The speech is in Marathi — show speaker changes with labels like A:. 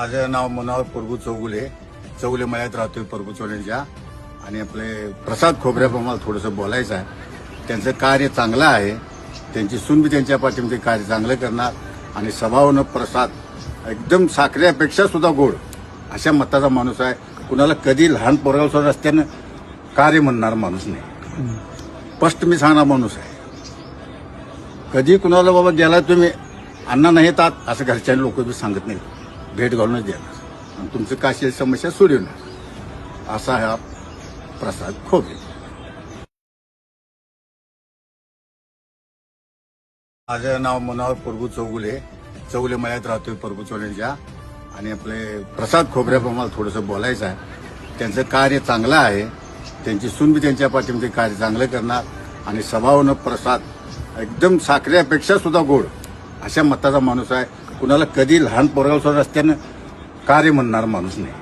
A: माझं नाव मनोहर प्रभू चौगुले मळ्यात राहतोय प्रभू चौलेंच्या. आणि आपले प्रसाद खोबऱ्याप्रमाणे मला थोडंसं बोलायचं आहे. त्यांचं कार्य चांगलं आहे. त्यांची सून बी त्यांच्या पाठीमध्ये कार्य चांगलं करणार आणि स्वभावानं प्रसाद एकदम साखरेपेक्षा सुद्धा गोड अशा मताचा माणूस आहे. कुणाला कधी लहान पोराला रस्त्यानं कार्य म्हणणार माणूस नाही. स्पष्ट मी सांगणार माणूस आहे. कधी कुणाला बाबा गेला तुम्ही अण्णा नाही येतात असं घरच्या लोक बी सांगत नाही. भेट घालूनच देणार आणि तुमचं काशी समस्या सोडवणार असा हा प्रसाद खोबरे. माझं नाव मनोहर प्रभू चौगुले मळ्यात राहतोय प्रभू चौलेंच्या. आणि आपले प्रसाद खोबऱ्याप्रमाणे मला थोडंसं बोलायचं आहे. त्यांचं कार्य चांगलं आहे. त्यांची सून बी त्यांच्या पाठीमध्ये कार्य चांगलं करणार आणि स्वभावानं प्रसाद एकदम साखरेपेक्षा सुद्धा गोड अशा मताचा माणूस आहे. कुणाला कधी लहान पोराला रस्त्यानं कार्य म्हणणार माणूस नाही.